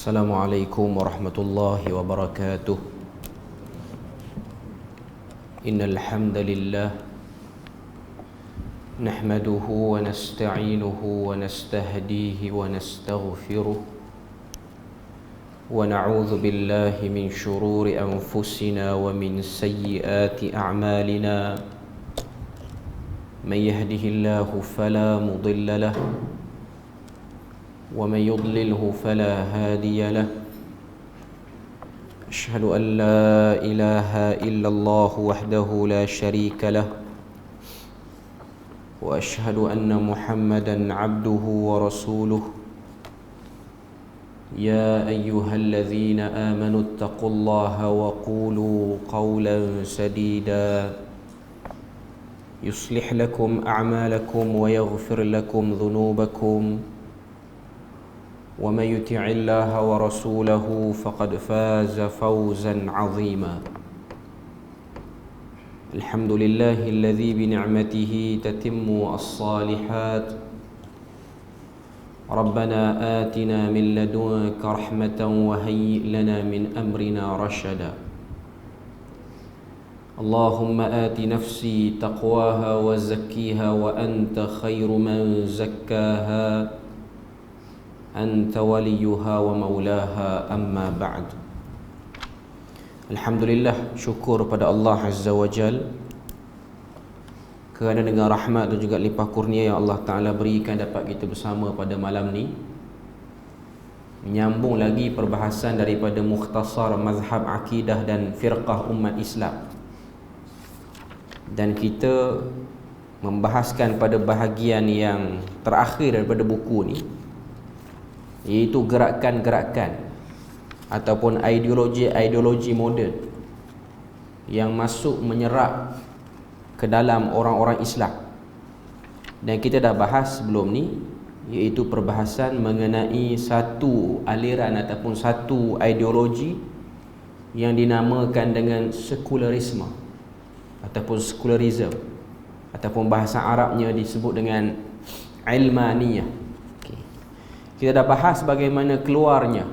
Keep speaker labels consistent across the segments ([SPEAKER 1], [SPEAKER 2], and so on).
[SPEAKER 1] Assalamualaikum warahmatullahi wabarakatuh. Innal hamdalillah nahmaduhu wa nasta'inuhu wa nastahdihi wa nastaghfiruh wa na'udzu billahi min shururi anfusina wa min sayyiati a'malina. Man yahdihillahu fala mudilla lahu ومن يضلله فلا هادي له. أشهد أن لا إله إلا الله وحده لا شريك له وأشهد أن محمدا عبده ورسوله. يا أيها الذين آمنوا اتقوا الله وقولوا قولا سديدا يصلح لكم أعمالكم ويغفر لكم ذنوبكم ومن يطع الله ورسوله فقد فاز فوزا عظيما. الحمد لله الذي بنعمته تتم الصالحات. ربنا آتنا من لدنك رحمة وهيئ لنا من أمرنا رشدا. اللهم آت نفسي تقواها وزكيها وأنت خير من زكاها أنت وليها ومولاها. أما بعد. Alhamdulillah, syukur pada Allah Azza wa Jal kerana dengan rahmat dan juga limpah kurnia yang Allah Ta'ala berikan dapat kita bersama pada malam ni, menyambung lagi perbahasan daripada mukhtasar mazhab akidah dan firqah umat Islam. Dan kita membahaskan pada bahagian yang terakhir daripada buku ni, iaitu gerakan-gerakan ataupun ideologi moden yang masuk menyerap ke dalam orang-orang Islam. Dan kita dah bahas sebelum ni, iaitu perbahasan mengenai satu aliran ataupun satu ideologi yang dinamakan dengan sekularisme ataupun sekularism, ataupun bahasa Arabnya disebut dengan ilmaniyah. Kita dah bahas bagaimana keluarnya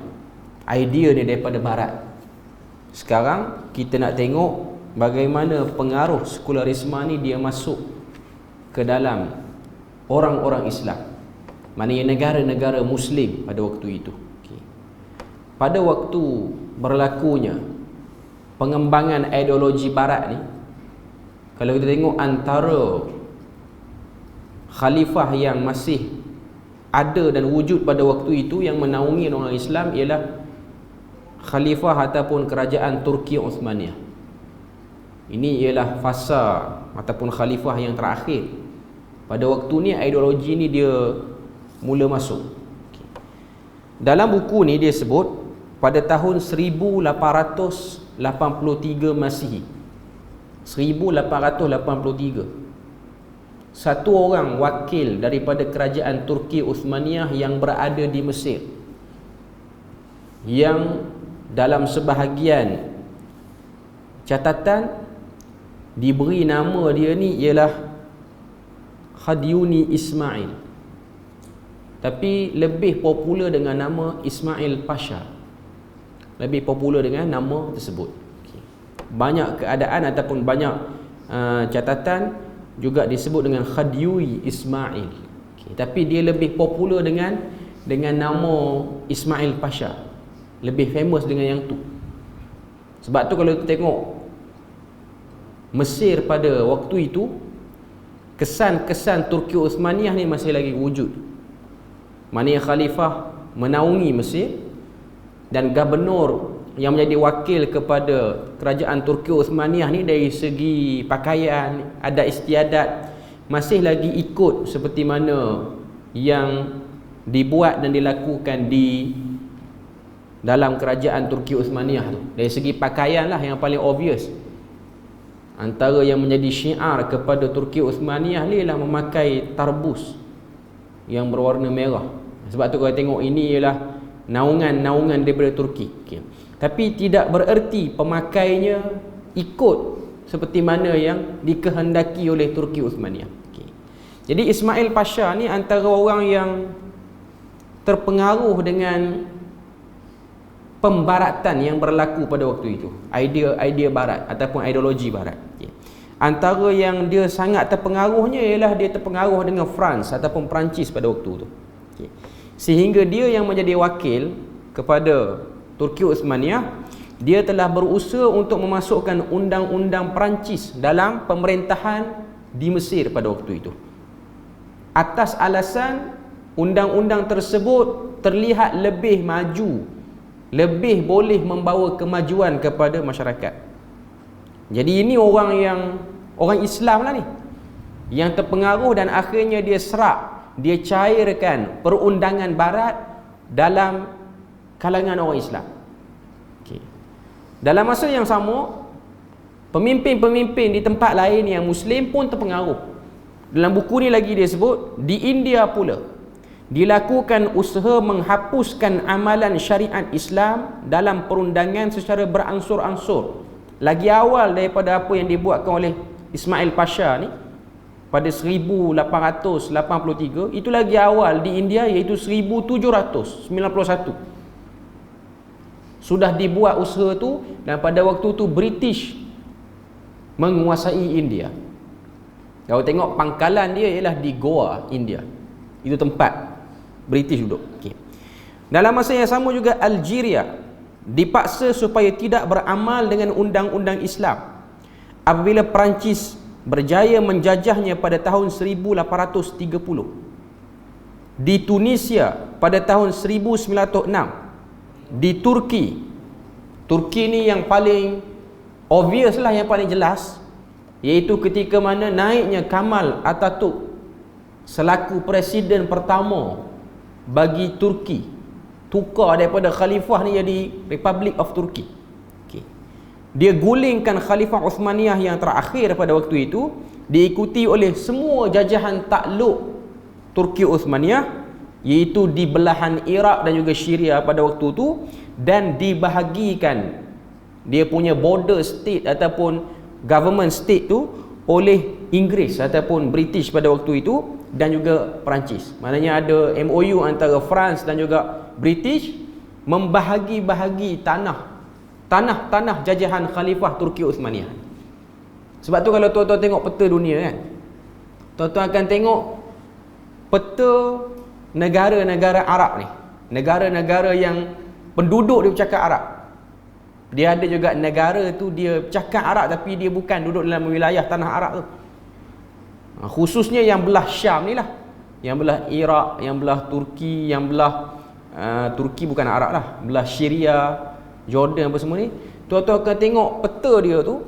[SPEAKER 1] idea ni daripada barat. Sekarang kita nak tengok bagaimana pengaruh sekularisme ni dia masuk ke dalam orang-orang Islam, maknanya negara-negara Muslim pada waktu itu. Pada waktu berlakunya pengembangan ideologi barat ni, kalau kita tengok antara khalifah yang masih ada dan wujud pada waktu itu yang menaungi orang Islam ialah khalifah ataupun kerajaan Turki Uthmaniyah. Ini ialah fasa ataupun khalifah yang terakhir. Pada waktu ni ideologi ni dia mula masuk. Dalam buku ni dia sebut pada tahun 1883 Masihi. 1883, satu orang wakil daripada kerajaan Turki Uthmaniyah yang berada di Mesir, yang dalam sebahagian catatan diberi nama dia ni ialah Khadiuni Ismail, tapi lebih popular dengan nama Ismail Pasha, lebih popular dengan nama tersebut. Banyak keadaan ataupun banyak catatan juga disebut dengan Khadiui Ismail, tapi dia lebih popular dengan nama Ismail Pasha, lebih famous dengan yang tu. Sebab tu kalau kita tengok Mesir pada waktu itu, kesan-kesan Turki Uthmaniyah ni masih lagi wujud. Maknanya khalifah menaungi Mesir dan gubernur yang menjadi wakil kepada kerajaan Turki Uthmaniyah ni dari segi pakaian, adat istiadat masih lagi ikut seperti mana yang dibuat dan dilakukan di dalam kerajaan Turki Uthmaniyah tu. Dari segi pakaian lah yang paling obvious. Antara yang menjadi syiar kepada Turki Uthmaniyah ni ialah memakai tarbus yang berwarna merah. Sebab tu kalau tengok ini ialah naungan daripada Turki. Tapi tidak bererti pemakainya ikut seperti mana yang dikehendaki oleh Turki Uthmaniyah. Jadi Ismail Pasha ni antara orang yang terpengaruh dengan pembaratan yang berlaku pada waktu itu, idea barat ataupun ideologi barat. Antara yang dia sangat terpengaruhnya ialah dia terpengaruh dengan France ataupun Perancis pada waktu itu. Sehingga dia yang menjadi wakil kepada Turki Uthmaniyah, dia telah berusaha untuk memasukkan undang-undang Perancis dalam pemerintahan di Mesir pada waktu itu, atas alasan undang-undang tersebut terlihat lebih maju, lebih boleh membawa kemajuan kepada masyarakat. Jadi ini orang Islam lah ni yang terpengaruh, dan akhirnya dia serap, dia cairkan perundangan barat dalam kalangan orang Islam. Dalam masa yang sama, pemimpin-pemimpin di tempat lain yang Muslim pun terpengaruh. Dalam buku ni lagi dia sebut, di India pula dilakukan usaha menghapuskan amalan syariat Islam dalam perundangan secara beransur-ansur. Lagi awal daripada apa yang dibuatkan oleh Ismail Pasha ni pada 1883, itu lagi awal di India, iaitu 1791. Sudah dibuat usaha tu, dan pada waktu tu British menguasai India. Kalau tengok pangkalan dia ialah di Goa, India. Itu tempat British duduk. Dalam masa yang sama juga Algeria dipaksa supaya tidak beramal dengan undang-undang Islam apabila Perancis berjaya menjajahnya pada tahun 1830. Di Tunisia pada tahun 1906. Di Turki ni yang paling obvious lah, yang paling jelas, iaitu ketika mana naiknya Kemal Atatürk selaku presiden pertama bagi Turki, tukar daripada khalifah ni jadi Republic of Turkey. Dia gulingkan Khalifah Uthmaniyah yang terakhir pada waktu itu, diikuti oleh semua jajahan takluk Turki Uthmaniyah, iaitu di belahan Iraq dan juga Syria pada waktu itu, dan dibahagikan dia punya border state ataupun government state tu oleh Inggeris ataupun British pada waktu itu, dan juga Perancis. Maknanya ada MOU antara France dan juga British membahagi-bahagi tanah jajahan Khalifah Turki Uthmaniyah. Sebab tu kalau tuan-tuan tengok peta dunia kan, tuan-tuan akan tengok peta negara-negara Arab ni, negara-negara yang penduduk dia bercakap Arab. Dia ada juga negara tu dia bercakap Arab tapi dia bukan duduk dalam wilayah tanah Arab tu. Khususnya yang belah Syam ni lah, yang belah Iraq, yang belah Turki, yang belah Turki bukan Arab lah, belah Syria, Jordan apa semua ni. Tuan-tuan akan tengok peta dia tu,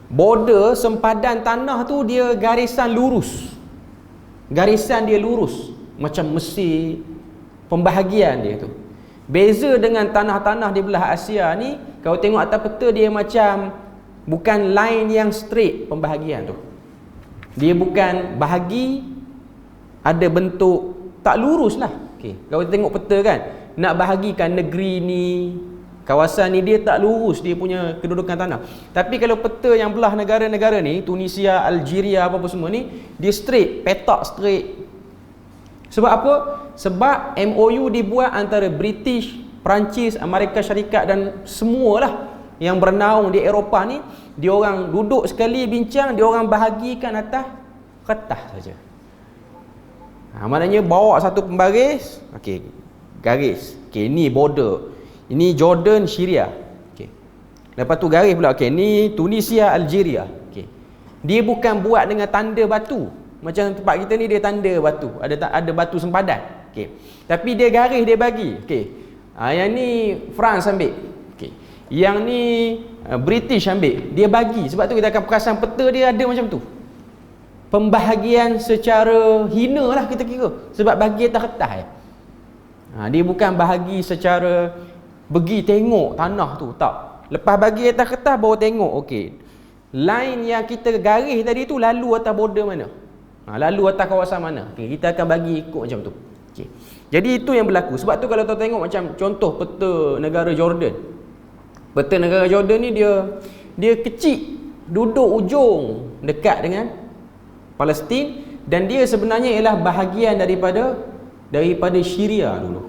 [SPEAKER 1] border sempadan tanah tu dia garisan lurus. Garisan dia lurus macam Mesir, pembahagian dia tu. Beza dengan tanah-tanah di belah Asia ni, kalau tengok atas peta dia macam bukan line yang straight pembahagian tu. Dia bukan bahagi, ada bentuk tak lurus lah. Kalau tengok peta kan, nak bahagikan negeri ni, kawasan ni, dia tak lurus dia punya kedudukan tanah. Tapi kalau peta yang belah negara-negara ni, Tunisia, Algeria, apa-apa semua ni, dia straight, petak straight. Sebab apa? Sebab MOU dibuat antara British, Perancis, Amerika Syarikat dan semualah yang bernaung di Eropah ni. Dia orang duduk sekali bincang, dia orang bahagikan atas kertas saja. Maknanya bawa satu pembaris, garis. Ni border. Ini Jordan, Syria. Lepas tu garis pula. Ni Tunisia, Algeria. Dia bukan buat dengan tanda batu. Macam tempat kita ni dia tanda batu, ada batu sempadan. Tapi dia garis, dia bagi. Yang ni France ambil. Yang ni British ambil. Dia bagi. Sebab tu kita akan perasan peta dia ada macam tu. Pembahagian secara hina lah kita kira. Sebab bagi atas kertas. Dia bukan bahagi secara pergi tengok tanah tu, tak. Lepas bagi atas kertas baru tengok. Line yang kita garis tadi tu lalu atas border mana, lalu atas kawasan mana. Kita akan bagi ikut macam tu. Jadi itu yang berlaku. Sebab tu kalau tuan tengok macam contoh peta negara Jordan. Peta negara Jordan ni dia kecil, duduk ujung dekat dengan Palestin, dan dia sebenarnya ialah bahagian daripada Syria dulu.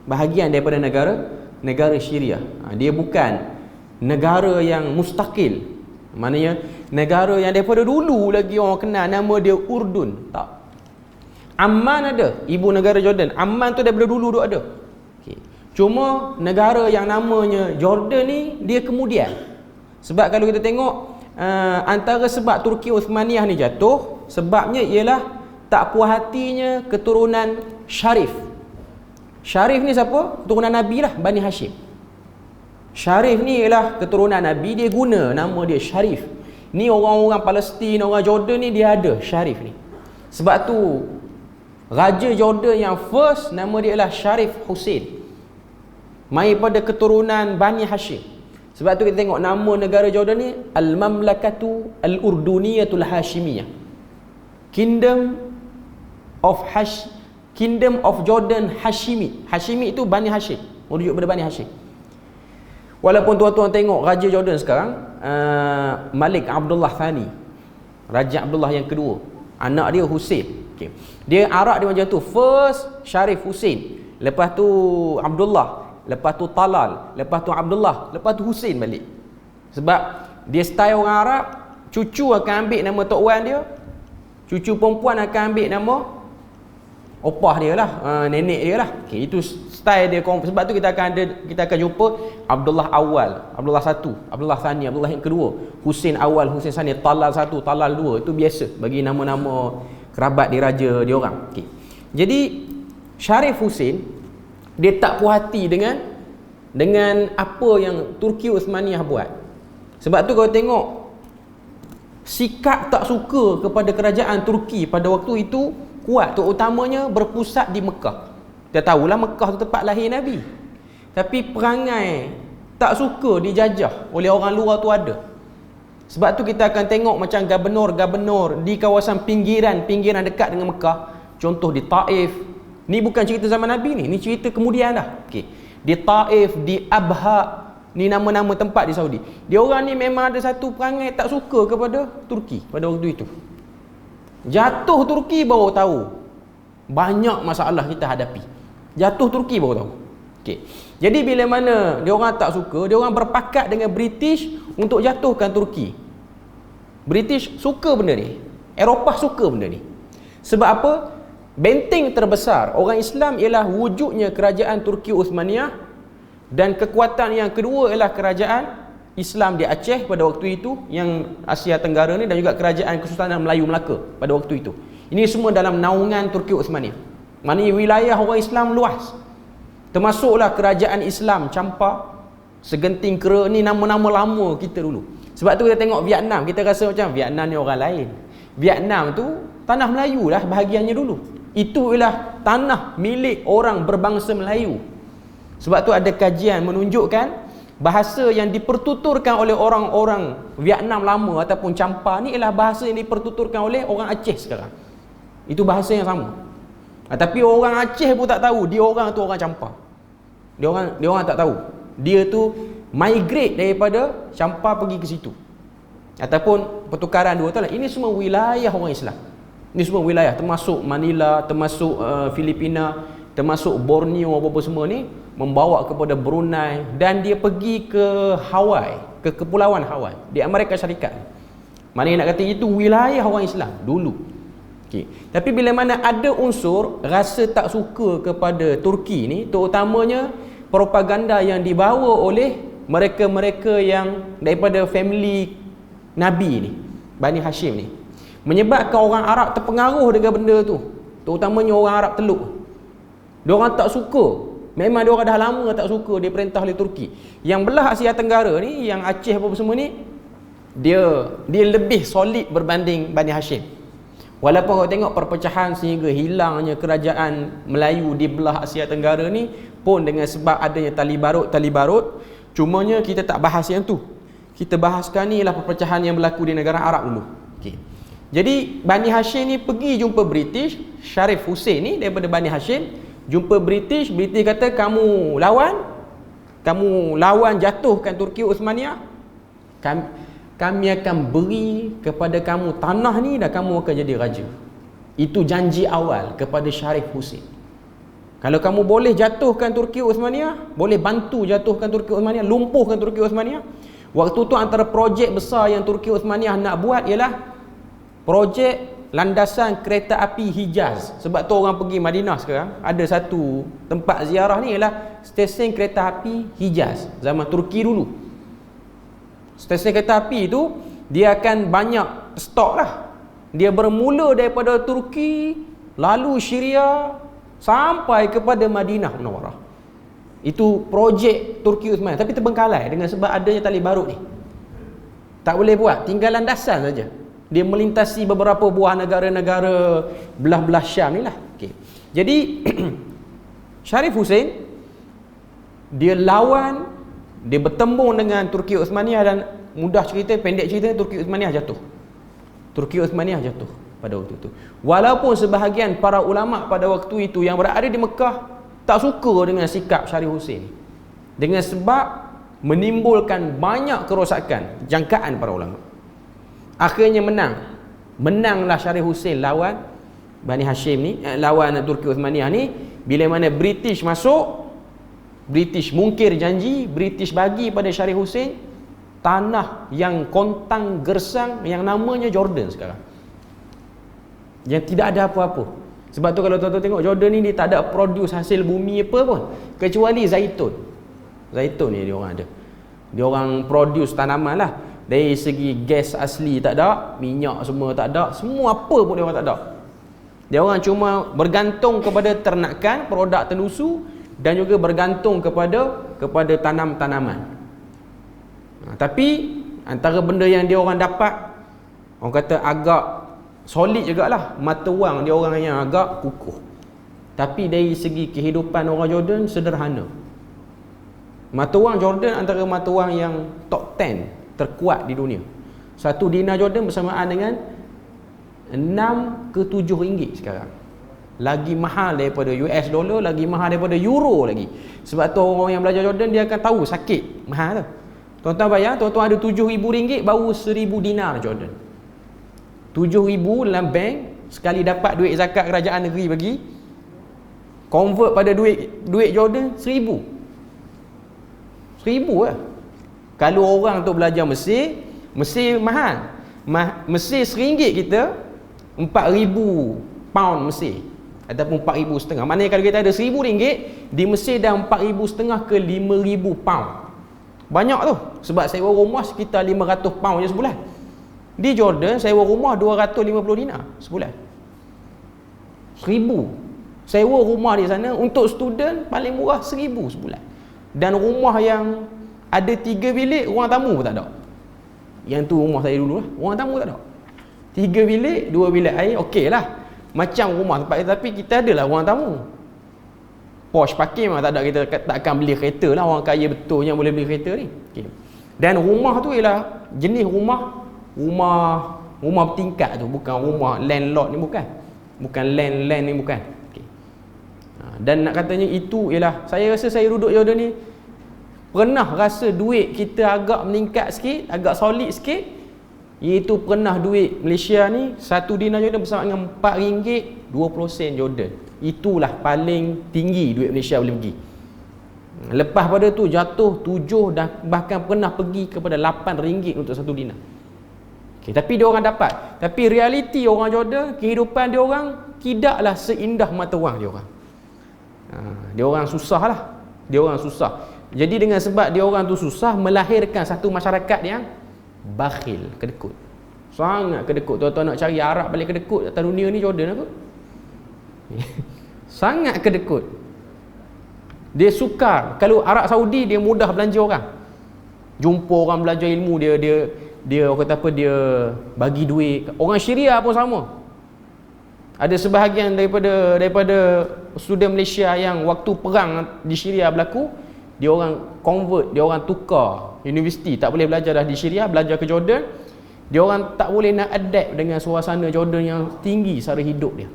[SPEAKER 1] Bahagian daripada negara negara Syria. Dia bukan negara yang mustaqil. Maknanya negara yang daripada dulu lagi orang kenal nama dia Urdun. Tak. Amman ada, ibu negara Jordan. Amman tu daripada dulu duk ada. Okay. Cuma negara yang namanya Jordan ni dia kemudian. Sebab kalau kita tengok antara sebab Turki Uthmaniyah ni jatuh, sebabnya ialah tak puas hatinya keturunan Syarif. Syarif ni siapa? Keturunan Nabi lah, Bani Hashim. Syarif ni ialah keturunan Nabi, dia guna nama dia Syarif. Ni orang-orang Palestin, orang Jordan ni dia ada Syarif ni. Sebab tu Raja Jordan yang first nama dia ialah Syarif Hussein, mai pada keturunan Bani Hashim. Sebab tu kita tengok nama negara Jordan ni Al-Mamlakatu Al-Urduniyatul Hashimiyah, Kingdom of Jordan Hashimi. Hashimi itu Bani Hashim, merujuk pada Bani Hashim. Walaupun tuan-tuan tengok Raja Jordan sekarang Malik Abdullah Thani, Raja Abdullah yang kedua, anak dia Hussein. Okay. Dia arak dia macam tu. First Syarif Hussein, lepas tu Abdullah, lepas tu Talal, lepas tu Abdullah, lepas tu Hussein balik. Sebab dia style orang Arab, cucu akan ambil nama tok wan dia, cucu perempuan akan ambil nama opah dia lah, nenek dia lah. Okay, itu style dia. Sebab tu kita akan jumpa Abdullah Awal, Abdullah 1, Abdullah Thani, Abdullah yang kedua, Hussein Awal, Hussein Thani, Talal 1, Talal 2. Itu biasa bagi nama-nama kerabat diraja dia orang. Okay. Jadi Syarif Hussein dia tak puas hati dengan apa yang Turki Uthmaniyah buat. Sebab tu kalau tengok sikap tak suka kepada kerajaan Turki pada waktu itu kuat, terutamanya berpusat di Mekah. Kita tahulah Mekah tu tempat lahir Nabi. Tapi perangai tak suka dijajah oleh orang luar tu ada. Sebab tu kita akan tengok macam gubernur-gubernur di kawasan pinggiran dekat dengan Mekah. Contoh di Taif. Ni bukan cerita zaman Nabi ni cerita kemudian dah. Okey. Di Taif, di Abha, ni nama-nama tempat di Saudi. Dia orang ni memang ada satu perangai tak suka kepada Turki pada waktu itu. Jatuh Turki baru tahu banyak masalah kita hadapi. Jatuh Turki baru tahu. Okey. Jadi bila mana dia orang tak suka, dia orang berpakat dengan British untuk jatuhkan Turki. British suka benda ni. Eropah suka benda ni. Sebab apa? Benteng terbesar orang Islam ialah wujudnya kerajaan Turki Uthmaniyah, dan kekuatan yang kedua ialah kerajaan Islam di Aceh pada waktu itu, yang Asia Tenggara ni, dan juga kerajaan Kesultanan Melayu Melaka pada waktu itu. Ini semua dalam naungan Turki Uthmaniyah. Maknanya wilayah orang Islam luas. Termasuklah kerajaan Islam Campa, Segenting Kera, ni nama-nama lama kita dulu. Sebab tu kita tengok Vietnam, kita rasa macam Vietnam ni orang lain. Vietnam tu tanah Melayu lah bahagiannya dulu. Itu ialah tanah milik orang berbangsa Melayu. Sebab tu ada kajian menunjukkan bahasa yang dipertuturkan oleh orang-orang Vietnam lama ataupun Campa ni ialah bahasa yang dipertuturkan oleh orang Aceh sekarang. Itu bahasa yang sama. Tapi orang Aceh pun tak tahu dia orang tu orang Campa. Dia orang tak tahu. Dia tu migrate daripada Campa pergi ke situ. Ataupun pertukaran dua tu lah. Ini semua wilayah orang Islam. Ini semua wilayah, termasuk Manila, termasuk Filipina, termasuk Borneo, apa-apa semua ni membawa kepada Brunei, dan dia pergi ke Hawaii, ke Kepulauan Hawaii di Amerika Syarikat. Maknanya nak kata itu wilayah orang Islam dulu. Okay. Tapi bila mana ada unsur rasa tak suka kepada Turki ni, terutamanya propaganda yang dibawa oleh mereka-mereka yang daripada family Nabi ni, Bani Hashim ni, menyebabkan orang Arab terpengaruh dengan benda tu, terutamanya orang Arab Teluk. Diorang tak suka. Memang diorang dah lama tak suka dia perintah oleh Turki. Yang belah Asia Tenggara ni, yang Aceh apa semua ni, dia lebih solid berbanding Bani Hashim. Walaupun kalau tengok perpecahan sehingga hilangnya kerajaan Melayu di belah Asia Tenggara ni pun dengan sebab adanya tali barut. Cumanya kita tak bahas yang tu. Kita bahaskan ni ialah perpecahan yang berlaku di negara Arab dulu. Okey. Jadi Bani Hashim ni pergi jumpa British. Syarif Hussein ni daripada Bani Hashim jumpa British kata kamu lawan jatuhkan Turki Uthmaniyah, kami akan beri kepada kamu tanah ni dan kamu akan jadi raja. Itu janji awal kepada Syarif Hussein. Kalau kamu boleh jatuhkan Turki Uthmaniyah, boleh bantu jatuhkan Turki Uthmaniyah, lumpuhkan Turki Uthmaniyah. Waktu tu antara projek besar yang Turki Uthmaniyah nak buat ialah projek landasan kereta api Hijaz. Sebab tu orang pergi Madinah sekarang, ada satu tempat ziarah ni ialah stesen kereta api Hijaz zaman Turki dulu. Stesen kereta api tu dia akan banyak stok lah. Dia bermula daripada Turki, lalu Syria, sampai kepada Madinah Munawarah. Itu projek Turki Uthmaniyah, tapi terbengkalai dengan sebab adanya tali barut ni. Tak boleh buat, tinggal landasan saja. Dia melintasi beberapa buah negara-negara belah-belah Syam ni lah. Okay. Jadi Sharif Hussein dia lawan, dia bertembung dengan Turki Uthmaniyah, dan mudah cerita, pendek cerita, Turki Uthmaniyah jatuh. Turki Uthmaniyah jatuh pada waktu itu. Walaupun sebahagian para ulama pada waktu itu yang berada di Mekah tak suka dengan sikap Sharif Hussein, dengan sebab menimbulkan banyak kerosakan, jangkaan para ulama. Akhirnya menanglah Sharif Hussein lawan Bani Hashim ni, lawan Turki Uthmaniyah ni. Bila mana British masuk, British mungkir janji, British bagi pada Sharif Hussein tanah yang kontang gersang yang namanya Jordan sekarang, yang tidak ada apa-apa. Sebab tu kalau tuan-tuan tengok Jordan ni, dia tak ada produce hasil bumi apa pun, kecuali zaitun. Zaitun ni dia orang ada. Dia orang produce tanaman lah. Dari segi gas asli tak ada, minyak semua tak ada, semua apa pun dia orang tak ada. Dia orang cuma bergantung kepada ternakan, produk tenusu, dan juga bergantung kepada tanam-tanaman. Tapi antara benda yang dia orang dapat, orang kata agak solid jugalah, mata wang dia orang yang agak kukuh. Tapi dari segi kehidupan orang Jordan sederhana. Mata wang Jordan antara mata wang yang top 10 terkuat di dunia. Satu dinar Jordan bersamaan dengan 6 ke 7 ringgit sekarang. Lagi mahal daripada US dollar, lagi mahal daripada euro lagi. Sebab tu orang yang belajar Jordan dia akan tahu sakit mahal tu. Tuan-tuan bayar, tuan-tuan ada 7,000 ringgit, baru 1,000 dinar Jordan. 7,000 dalam bank, sekali dapat duit zakat kerajaan negeri bagi, convert pada duit Jordan 1,000 lah. Kalau orang tu belajar Mesir mahal. Mesir RM1 kita 4,000 pound Mesir, ataupun 4,500. Maknanya kalau kita ada RM1,000, di Mesir dah 4,500 ke 5,000 pound. Banyak tu. Sebab sewa rumah sekitar 500 pound je sebulan. Di Jordan sewa rumah 250 dinar sebulan. 1,000. Sewa rumah di sana untuk student paling murah 1,000 sebulan. Dan rumah yang ada 3 bilik, ruang tamu pun tak ada. Yang tu rumah saya dulu lah, ruang tamu tak ada. 3 bilik, 2 bilik air, okey lah. Macam rumah tempat kita, tapi kita adalah ruang tamu. Posh parking memang tak ada, kita tak akan beli kereta lah. Orang kaya betul yang boleh beli kereta ni. Okay. Dan rumah tu ialah jenis rumah bertingkat tu, bukan rumah landlord ni, bukan land ni, bukan. Okay. Dan nak katanya itu ialah, saya rasa saya duduk Jordan ni pernah rasa duit kita agak meningkat sikit, agak solid sikit, iaitu pernah duit Malaysia ni 1 dinar Jordan bersama dengan RM4.20 Jordan. Itulah paling tinggi duit Malaysia boleh pergi. Lepas pada tu jatuh 7 dan bahkan pernah pergi kepada RM8 untuk 1 dinar. Okay, tapi dia orang dapat. Tapi realiti orang Jordan, kehidupan dia orang tidaklah seindah mata wang dia orang. Dia orang susah lah. Dia orang susah. Jadi dengan sebab dia orang tu susah, melahirkan satu masyarakat yang bakhil, kedekut. Sangat kedekut. Tuan-tuan nak cari Arab paling kedekut atas dunia ni Jordan apa? Sangat kedekut. Dia sukar. Kalau Arab Saudi dia mudah belanja orang. Jumpa orang belajar ilmu, dia orang kata apa, dia bagi duit. Orang Syria pun sama. Ada sebahagian daripada student Malaysia yang waktu perang di Syria berlaku, dia orang convert, dia orang tukar universiti, tak boleh belajar dah di Syria, belajar ke Jordan. Dia orang tak boleh nak adapt dengan suasana Jordan yang tinggi sara hidup dia.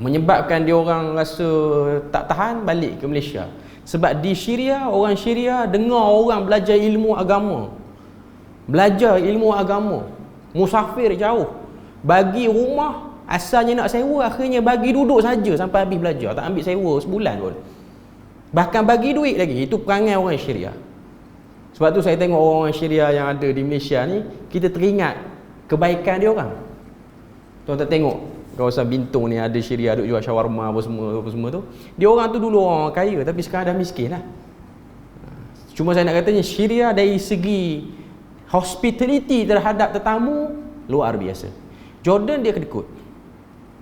[SPEAKER 1] Menyebabkan dia orang rasa tak tahan balik ke Malaysia. Sebab di Syria, orang Syria dengar orang belajar ilmu agama. Belajar ilmu agama, musafir jauh, bagi rumah Asalnya nak sewa, akhirnya bagi duduk saja sampai habis belajar, tak ambil sewa sebulan pun. Bahkan bagi duit lagi. Itu perangai orang Syria. Sebab tu saya tengok orang Syria yang ada di Malaysia ni, kita teringat kebaikan dia orang. Tuan-tuan tengok kawasan Bintong ni ada Syria duk jual shawarma apa semua tu. Dia orang tu dulu orang kaya tapi sekarang dah miskin lah. Cuma saya nak katanya Syria dari segi hospitality terhadap tetamu luar biasa. Jordan dia kedekut.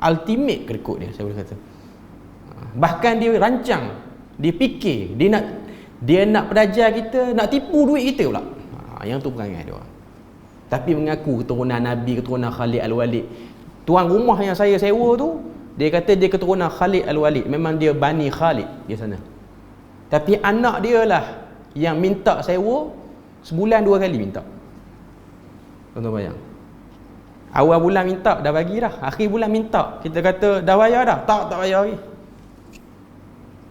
[SPEAKER 1] Ultimate kedekut dia, saya boleh kata. Bahkan dia rancang, dia fikir, dia nak belajar kita, nak tipu duit kita pula. Yang tu perangai dia orang. Tapi mengaku keturunan Nabi, keturunan Khalid Al-Walid. Tuan rumah yang saya sewa tu, dia kata dia keturunan Khalid Al-Walid. Memang dia Bani Khalid di sana. Tapi anak dia lah yang minta sewa, sebulan 2 kali minta. Tuan-tuan bayang. Awal bulan minta, dah bagi dah. Akhir bulan minta, kita kata dah bayar dah. Tak bayar lagi.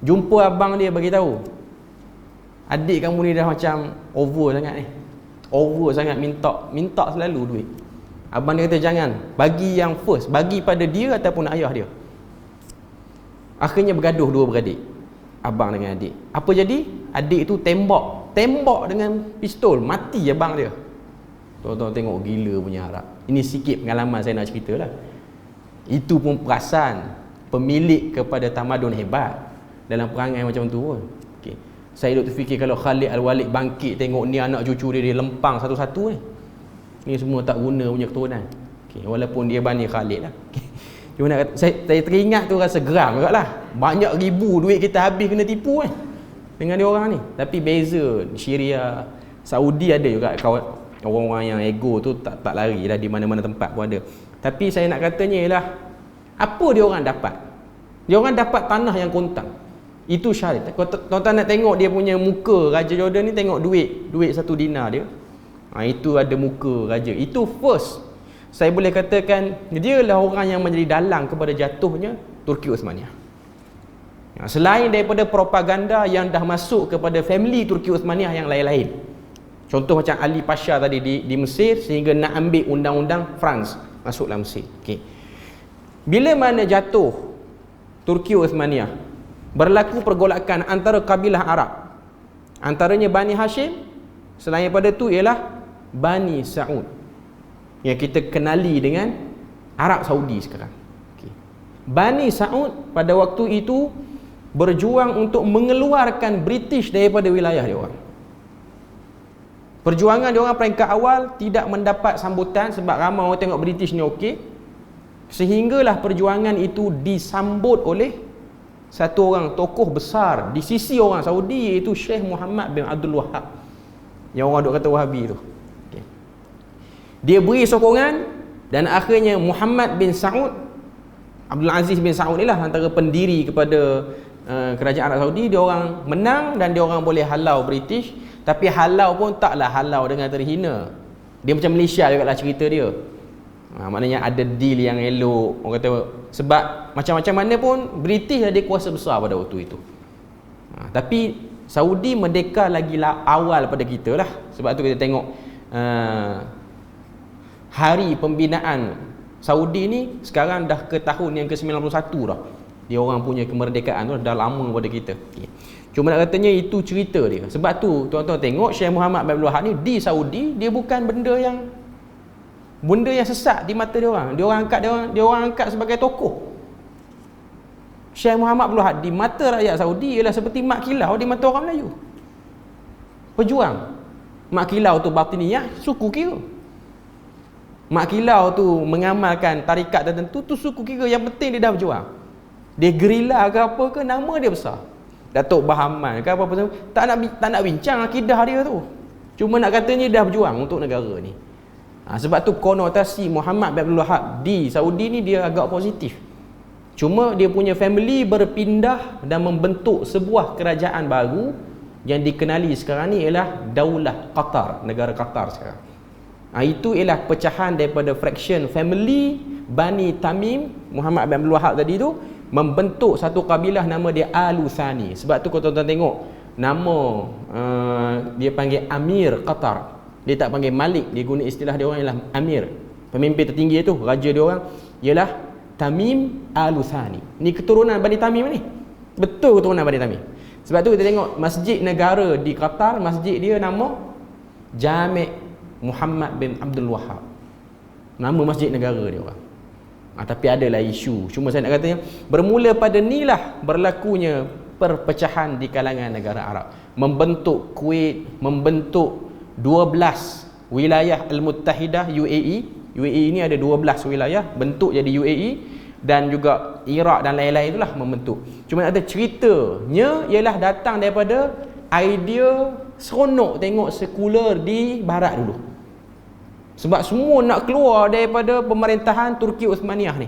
[SPEAKER 1] Jumpa abang dia bagi tahu, adik kamu ni dah macam over sangat ni. Over sangat minta selalu duit. Abang dia kata jangan, bagi yang first, bagi pada dia ataupun ayah dia. Akhirnya bergaduh dua beradik, abang dengan adik. Apa jadi? Adik itu tembak dengan pistol, mati abang dia. Tuan-tuan tengok gila punya harap. Ini sikit pengalaman saya nak cerita lah. Itu pun perasan pemilik kepada tamadun hebat dalam perangai macam tu pun. Okay. Saya duk terfikir kalau Khalid Al-Walid bangkit tengok ni anak cucu dia lempang satu-satu ni. Ni semua tak guna punya keturunan. Okay. Walaupun dia Bani Khalid lah. Okay. Cuma nak kata, saya teringat tu rasa geram juga lah. Banyak ribu duit kita habis kena tipu kan dengan dia orang ni. Tapi beza Syria, Saudi ada juga kawan orang-orang yang ego tu tak lari dah, di mana-mana tempat pun ada. Tapi saya nak katanya ialah apa dia orang dapat? Dia orang dapat tanah yang kontang. Itu syariat. Kalau tuan-tuan nak tengok dia punya muka Raja Jordan ni, tengok duit 1 dinar dia. Itu ada muka raja. Itu first. Saya boleh katakan dia lah orang yang menjadi dalang kepada jatuhnya Turki Uthmaniyah. Selain daripada propaganda yang dah masuk kepada family Turki Uthmaniyah yang lain-lain. Contoh macam Ali Pasha tadi di Mesir, sehingga nak ambil undang-undang France masuklah Mesir. Okay. Bila mana jatuh Turki Uthmaniyah, berlaku pergolakan antara kabilah Arab. Antaranya Bani Hashim, selain daripada tu ialah Bani Saud, yang kita kenali dengan Arab Saudi sekarang. Okay. Bani Saud pada waktu itu berjuang untuk mengeluarkan British daripada wilayah dia orang. Perjuangan dia orang peringkat awal tidak mendapat sambutan sebab ramai orang tengok British ni okey. Sehinggalah perjuangan itu disambut oleh satu orang tokoh besar di sisi orang Saudi, iaitu Syekh Muhammad bin Abdul Wahab. Yang orang duk kata Wahabi tu. Okay. Dia beri sokongan dan akhirnya Muhammad bin Saud, Abdul Aziz bin Saud ni lah antara pendiri kepada kerajaan Arab Saudi. Dia orang menang dan dia orang boleh halau British. Tapi halau pun taklah halau dengan terhina. Dia macam Malaysia juga lah cerita dia. Maknanya ada deal yang elok. Orang kata sebab macam-macam mana pun British ada kuasa besar pada waktu itu. Tapi Saudi merdeka lagi awal pada kita lah. Sebab tu kita tengok hari pembinaan Saudi ni sekarang dah ke tahun yang ke-91 dah. Dia orang punya kemerdekaan tu dah lama pada kita. Okay. Cuma nak katanya itu cerita dia. Sebab tu tuan-tuan tengok Syekh Muhammad bin Abdul Wahab ni di Saudi, dia bukan benda yang sesat di mata dia orang. Dia orang angkat sebagai tokoh. Syekh Muhammad bin Abdul Wahab di mata rakyat Saudi ialah seperti Mak Kilau di mata orang Melayu. Pejuang. Mak Kilau tu batiniyah, suku kira. Mak Kilau tu mengamalkan tarikat tertentu, tu suku kira. Yang penting dia dah berjuang. Dia gerila ke apa ke, nama dia besar. Datuk Bahaman ke apa-apa semua, tak nak bincang akidah dia tu. Cuma nak katanya dah berjuang untuk negara ni. Sebab tu konotasi Muhammad bin Abdul Wahab di Saudi ni dia agak positif. Cuma dia punya family berpindah dan membentuk sebuah kerajaan baru yang dikenali sekarang ni ialah Daulah Qatar, negara Qatar sekarang. Itu ialah pecahan daripada fraction family Bani Tamim. Muhammad bin Abdul Wahab tadi tu membentuk satu kabilah nama dia Al-Thani. Sebab tu kalau tuan-tuan tengok nama dia panggil Amir Qatar. Dia tak panggil Malik, dia guna istilah dia orang ialah Amir. Pemimpin tertinggi tu, raja dia orang ialah Tamim Al-Thani. Ni keturunan Bani Tamim ni. Betul keturunan Bani Tamim. Sebab tu kita tengok masjid negara di Qatar, masjid dia nama Jami' Muhammad bin Abdul Wahhab. Nama masjid negara dia orang. Tapi adalah isu. Cuma saya nak katanya, bermula pada nilah berlakunya perpecahan di kalangan negara Arab. Membentuk Kuwait, membentuk 12 wilayah Al-Muttahidah UAE. UAE ini ada 12 wilayah, bentuk jadi UAE, dan juga Iraq dan lain-lain itulah membentuk. Cuma ada ceritanya ialah datang daripada idea seronok tengok sekular di barat dulu. Sebab semua nak keluar daripada pemerintahan Turki Uthmaniyah ni.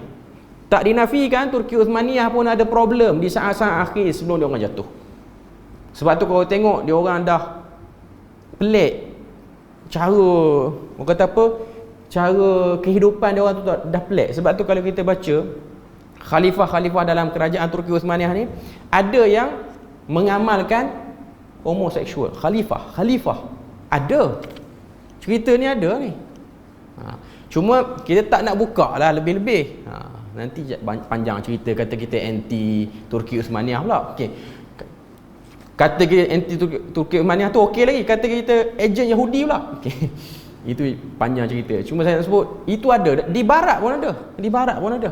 [SPEAKER 1] Tak dinafikan Turki Uthmaniyah pun ada problem di saat-saat akhir sebelum dia orang jatuh. Sebab tu kalau tengok dia orang dah pelik cara, orang kata apa, cara kehidupan dia orang tu dah pelik. Sebab tu kalau kita baca khalifah-khalifah dalam kerajaan Turki Uthmaniyah ni, ada yang mengamalkan homoseksual. Khalifah ada. Cerita ni ada ni. Cuma kita tak nak buka lah lebih-lebih. Nanti panjang cerita, kata kita anti Turki Uthmaniyah pula. Okey. Kata kita anti Turki Uthmaniyah tu okey lagi. Kata kita ejen Yahudi pula. Okey. Itu panjang cerita. Cuma saya nak sebut itu ada di barat pun ada. Di barat pun ada.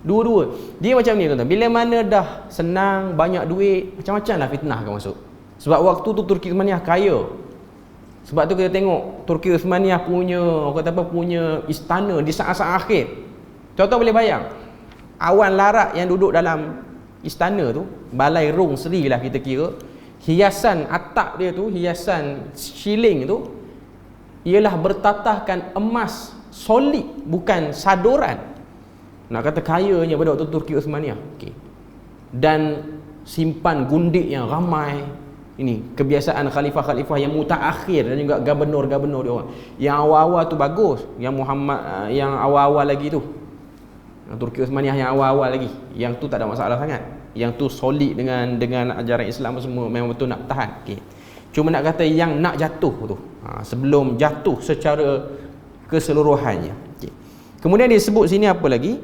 [SPEAKER 1] Dua-dua. Dia macam ni tuan-tuan. Bila mana dah senang, banyak duit, macam-macam lah fitnah akan masuk. Sebab waktu tu Turki Uthmaniyah kaya. Sebab tu kita tengok Turki Uthmaniyah punya, orang kata apa, punya istana di saat-saat akhir. Tuan-tuan boleh bayang, awan larat yang duduk dalam istana tu, balai rung seri lah kita kira, hiasan atap dia tu, hiasan ceiling tu ialah bertatahkan emas solid, bukan saduran. Nak kata kayanya pada waktu Turki Uthmaniyah. Okay. Dan simpan gundik yang ramai. Ini kebiasaan khalifah-khalifah yang mutaakhir dan juga gubernur-gubernur dia orang. Yang awal-awal tu bagus, yang Muhammad yang awal-awal lagi tu. Yang Turki Uthmaniyah yang awal-awal lagi. Yang tu tak ada masalah sangat. Yang tu solid dengan ajaran Islam semua, memang betul nak tahan. Okay. Cuma nak kata yang nak jatuh tu, sebelum jatuh secara keseluruhannya. Okay. Kemudian dia sebut sini apa lagi?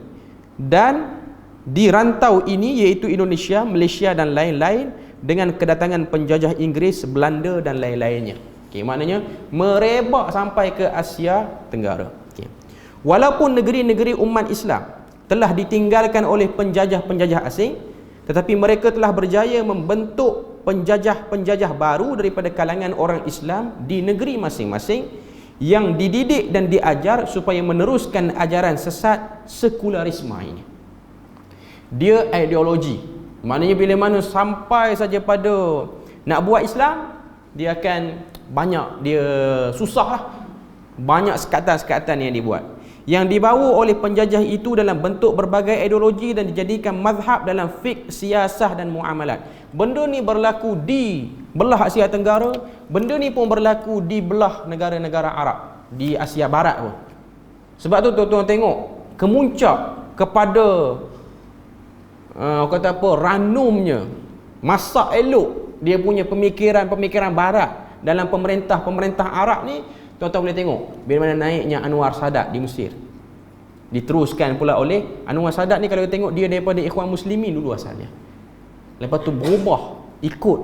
[SPEAKER 1] Dan di rantau ini, iaitu Indonesia, Malaysia dan lain-lain, dengan kedatangan penjajah Inggeris, Belanda dan lain-lainnya. Okay, maknanya merebak sampai ke Asia Tenggara. Okay. Walaupun negeri-negeri umat Islam telah ditinggalkan oleh penjajah-penjajah asing, tetapi mereka telah berjaya membentuk penjajah-penjajah baru daripada kalangan orang Islam di negeri masing-masing, yang dididik dan diajar supaya meneruskan ajaran sesat sekularisme ini. Dia ideologi. Maknanya bila mana sampai saja pada nak buat Islam, dia akan banyak, dia susah lah. Banyak sekatan-sekatan yang dibuat, yang dibawa oleh penjajah itu dalam bentuk berbagai ideologi dan dijadikan mazhab dalam fiqh, siasah dan muamalat. Benda ni berlaku di belah Asia Tenggara, benda ni pun berlaku di belah negara-negara Arab, di Asia Barat pun. Sebab tu tuan-tuan tengok kemuncak kepada kata apa, ranumnya, masak elok dia punya pemikiran barat dalam pemerintah Arab ni. Tuan-tuan boleh tengok bila mana naiknya Anwar Sadat di Mesir, diteruskan pula oleh Anwar Sadat ni. Kalau kita tengok, dia daripada Ikhwan Muslimin dulu asalnya, lepas tu berubah ikut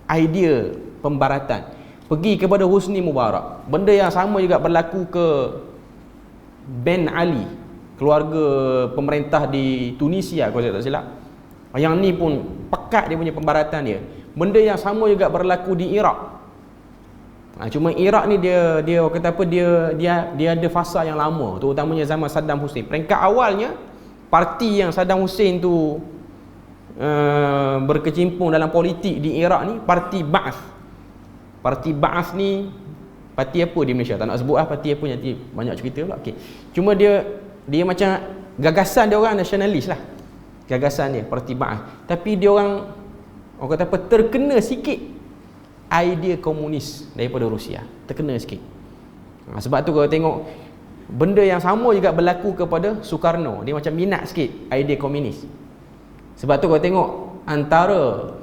[SPEAKER 1] idea pembaratan, pergi kepada Husni Mubarak. Benda yang sama juga berlaku ke Ben Ali, keluarga pemerintah di Tunisia kalau saya tak silap. Yang ni pun pekat dia punya pembaratan dia. Benda yang sama juga berlaku di Iraq. Cuma Iraq ni dia kata apa, dia ada fasa yang lama, terutamanya zaman Saddam Hussein. Peringkat awalnya parti yang Saddam Hussein tu berkecimpung dalam politik di Iraq ni, parti Ba'ath. Parti Ba'ath ni parti apa di Malaysia tak nak sebut lah, parti apa, nanti banyak cerita pula. Okay. Cuma dia macam gagasan dia orang nasionalis lah, gagasan dia parti Ba'ath. Tapi dia orang kata apa, terkena sikit idea komunis daripada Rusia, terkena sikit. Sebab tu kalau tengok benda yang sama juga berlaku kepada Sukarno, dia macam minat sikit idea komunis. Sebab tu kalau tengok antara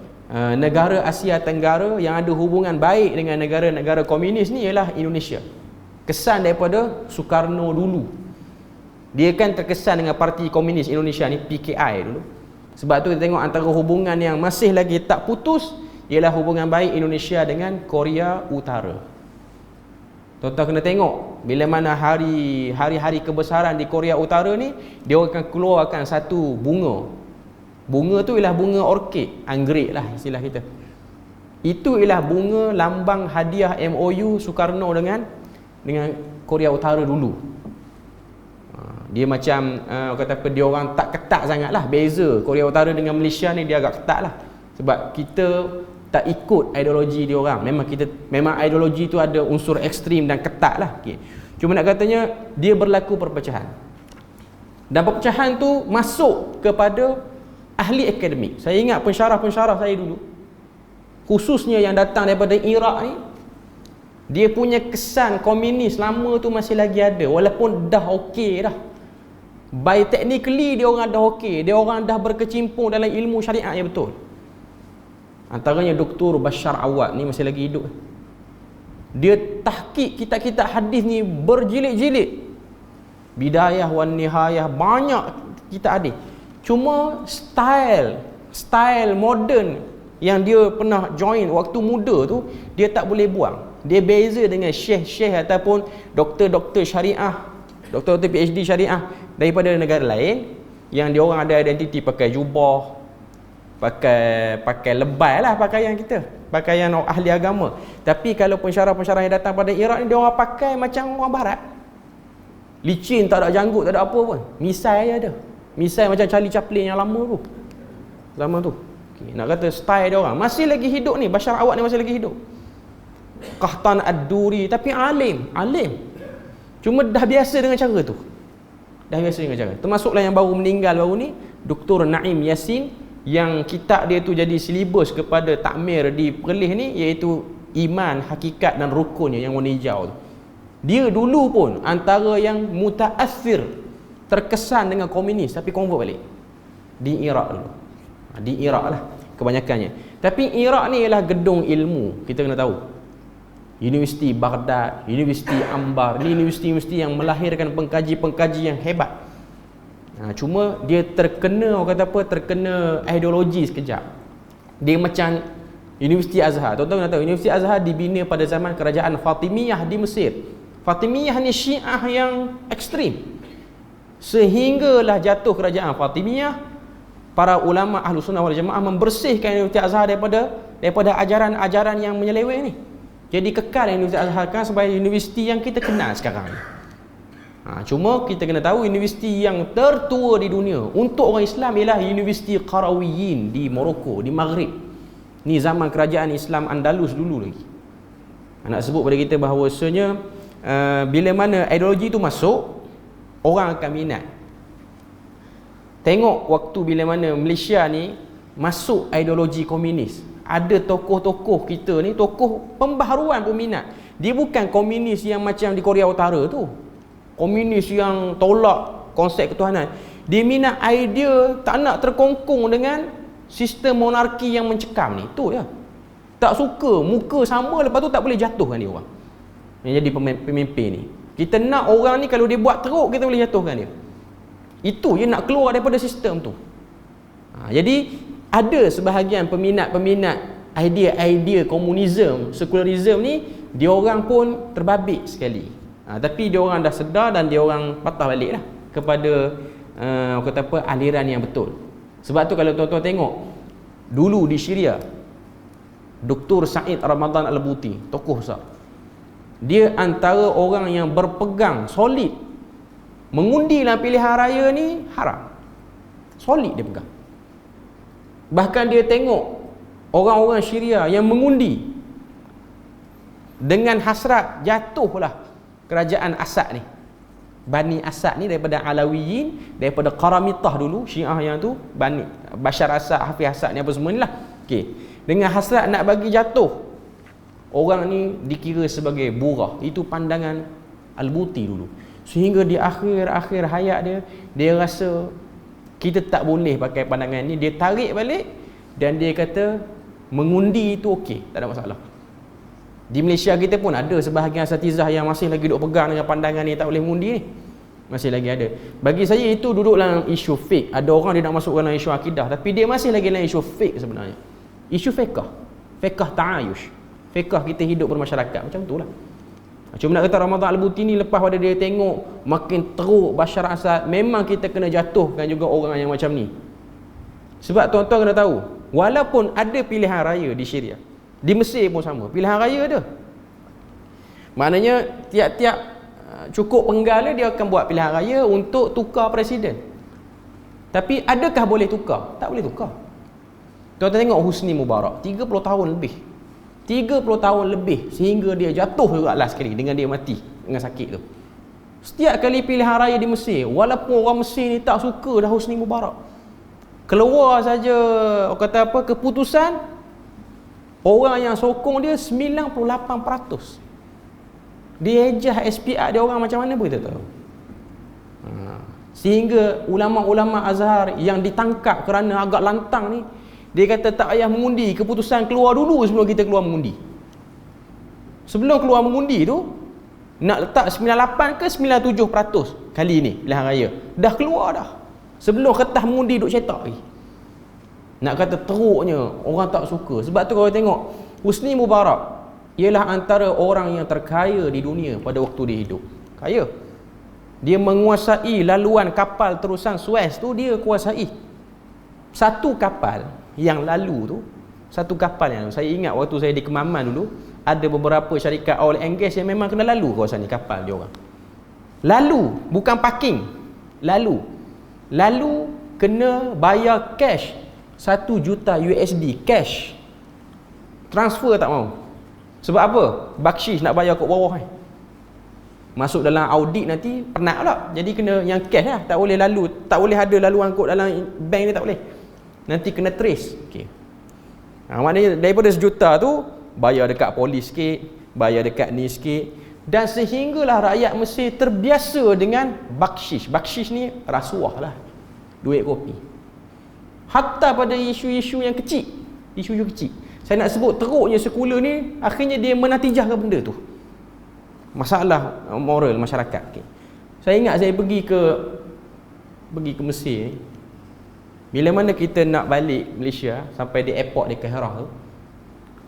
[SPEAKER 1] negara Asia Tenggara yang ada hubungan baik dengan negara-negara komunis ni ialah Indonesia. Kesan daripada Sukarno dulu. Dia kan terkesan dengan Parti Komunis Indonesia ni, PKI dulu. Sebab tu kita tengok antara hubungan yang masih lagi tak putus ialah hubungan baik Indonesia dengan Korea Utara. Tuan-tuan kena tengok bila mana hari-hari kebesaran di Korea Utara ni, dia akan keluarkan satu bunga. Bunga tu ialah bunga orkid, anggerik lah istilah kita. Itu ialah bunga lambang hadiah MOU Soekarno dengan Korea Utara dulu. Dia macam kata apa, dia orang tak ketat sangat lah. Beza Korea Utara dengan Malaysia ni, dia agak ketat lah. Sebab kita tak ikut ideologi dia orang. Memang ideologi tu ada unsur ekstrim dan ketat lah. Okay. Cuma nak katanya dia berlaku perpecahan. Dan perpecahan tu masuk kepada ahli akademik. Saya ingat pensyarah-pensyarah saya dulu, khususnya yang datang daripada Iraq ni, dia punya kesan komunis lama tu masih lagi ada. Walaupun dah okey dah. By technically dia orang dah okey. Dia orang dah berkecimpung dalam ilmu syariat yang betul. Antaranya Dr. Bashar Awad ni masih lagi hidup. Dia tahqiq kitab-kitab hadis ni berjilid-jilid. Bidayah wan Nihayah, banyak kitab hadis. Cuma style moden yang dia pernah join waktu muda tu, dia tak boleh buang. Dia beza dengan syekh-syekh ataupun doktor-doktor syariah, doktor-doktor PhD syariah daripada negara lain yang dia orang ada identiti pakai jubah, pakai lebay lah pakaian kita, pakaian ahli agama. Tapi kalau pensyarah-pensyarah yang datang pada Iraq ni, dia orang pakai macam orang barat. Licin, tak ada janggut, tak ada apa pun. Misai je ada. Misai macam Charlie Chaplin yang lama tu. Zaman tu. Okay, nak kata style dia orang masih lagi hidup ni. Bashar Awad ni masih lagi hidup. Qahtan Ad-Duri, tapi alim. Cuma dah biasa dengan cara tu. Termasuklah yang baru meninggal baru ni, Dr. Naim Yassin, yang kitab dia tu jadi silibus kepada takmir di Perlis ni, iaitu Iman, Hakikat dan Rukunnya yang warna hijau tu. Dia dulu pun antara yang mutaathir, terkesan dengan komunis, tapi convert balik di Iraq dulu. Di Iraq lah kebanyakannya. Tapi Iraq ni ialah gedung ilmu, kita kena tahu. Universiti Baghdad, Universiti Ambar, ni universiti-universiti yang melahirkan pengkaji-pengkaji yang hebat. Cuma dia terkena, orang kata apa, terkena ideologi sekejap. Dia macam Universiti Azhar. Tuan-tuan nak tahu, Universiti Azhar dibina pada zaman kerajaan Fatimiyah di Mesir. Fatimiyah ni Syiah yang ekstrim. Sehinggalah jatuh kerajaan Fatimiyah, para ulama Ahlus Sunnah wal Jamaah membersihkan Universiti Azhar daripada ajaran-ajaran yang menyeleweng ni. Jadi kekal Universiti Azhar kan sebagai universiti yang kita kenal sekarang. Cuma kita kena tahu universiti yang tertua di dunia untuk orang Islam ialah Universiti Qarawiyyin di Morocco, di Maghrib. Ni zaman kerajaan Islam Andalus dulu lagi. Nak sebut pada kita bahawasanya bila mana ideologi itu masuk, orang akan minat. Tengok waktu bila mana Malaysia ni masuk ideologi komunis, ada tokoh-tokoh kita ni, tokoh pembaharuan pun minat. Dia bukan komunis yang macam di Korea Utara tu, komunis yang tolak konsep ketuhanan. Dia minat idea, tak nak terkongkong dengan sistem monarki yang mencekam ni. Tu je. Tak suka muka sama, lepas tu tak boleh jatuhkan dia orang yang jadi pemimpin ni. Kita nak orang ni kalau dia buat teruk, kita boleh jatuhkan dia. Itu je, nak keluar daripada sistem tu. Jadi ada sebahagian peminat-peminat idea-idea komunisme, sekularisme ni, dia orang pun terbabit sekali. Tapi dia orang dah sedar dan dia orang patah balik lah kepada kata apa, aliran yang betul. Sebab tu kalau tuan-tuan tengok dulu di Syria, Dr. Said Ramadan Al-Buti, tokoh besar, dia antara orang yang berpegang solid mengundi dalam pilihan raya ni haram. Solid dia pegang. Bahkan dia tengok orang-orang Syria yang mengundi dengan hasrat, jatuhlah kerajaan Asad ni. Bani Asad ni daripada Alawiyin, daripada Qaramitah dulu, Syiah yang tu, Bani Bashar Asad, Hafiz Asad ni apa semua ni lah. Okay. Dengan hasrat nak bagi jatuh, orang ni dikira sebagai burah. Itu pandangan Al-Buti dulu. Sehingga di akhir-akhir hayat dia rasa kita tak boleh pakai pandangan ni. Dia tarik balik dan dia kata mengundi itu okey, tak ada masalah. Di Malaysia kita pun ada sebahagian asatizah yang masih lagi duk pegang dengan pandangan ni, tak boleh mengundi ni. Masih lagi ada. Bagi saya itu duduk dalam isu fake. Ada orang dia nak masuk dalam isu akidah, tapi dia masih lagi dalam isu fake sebenarnya. Isu fiqh. Fiqh ta'ayush. Fiqh kita hidup bermasyarakat. Macam tu lah. Cuma nak kata Ramadan Al-Buti ni lepas pada dia tengok makin teruk Bashar Assad, memang kita kena jatuhkan juga orang yang macam ni. Sebab tuan-tuan kena tahu, walaupun ada pilihan raya di Syria, di Mesir pun sama, pilihan raya ada. Maknanya tiap-tiap cukup penggal dia akan buat pilihan raya untuk tukar presiden. Tapi adakah boleh tukar? Tak boleh tukar. Tuan-tuan tengok Husni Mubarak, 30 tahun lebih. 30 tahun lebih sehingga dia jatuh juga last kali dengan dia mati dengan sakit tu. Setiap kali pilihan raya di Mesir, walaupun orang Mesir ni tak suka dah Husni Mubarak, keluar saja orang kata apa keputusan, orang yang sokong dia 98%. Dia ejah SPR dia orang macam mana pun kita tahu. Sehingga ulama-ulama Azhar yang ditangkap kerana agak lantang ni, dia kata tak payah mengundi, keputusan keluar dulu sebelum kita keluar mengundi. Sebelum keluar mengundi tu nak letak 98 ke 97% kali ni pilihan raya dah keluar dah. Sebelum kertas mengundi duk cetak lagi. Nak kata teruknya orang tak suka. Sebab tu kalau tengok Husni Mubarak ialah antara orang yang terkaya di dunia pada waktu dia hidup. Kaya. Dia menguasai laluan kapal terusan Suez tu, dia kuasai. Satu kapal yang lalu tu, satu kapal yang saya ingat waktu saya di Kemaman dulu, ada beberapa syarikat oil and gas yang memang kena lalu kawasan ni, kapal dia orang. Lalu, bukan parking. Lalu kena bayar cash 1 juta USD cash. Transfer tak mau. Sebab apa? Bakshish nak bayar kat bawah ni. Masuk dalam audit nanti penat pula. Jadi kena yang cash lah. Tak boleh lalu, tak boleh ada laluan kod dalam bank ni, tak boleh. Nanti kena trace. Okey. Maknanya daripada 1 juta tu bayar dekat polis sikit, bayar dekat ni sikit, dan sehinggalah rakyat Mesir terbiasa dengan bakshish. Bakshish ni rasuah lah, duit kopi. Hatta pada isu-isu yang kecil, isu-isu kecil. Saya nak sebut teruknya sekular ni, akhirnya dia menatijahkan benda tu. Masalah moral masyarakat. Okay. Saya ingat saya pergi ke Mesir. Bila mana kita nak balik Malaysia, sampai di airport di Kairah tu,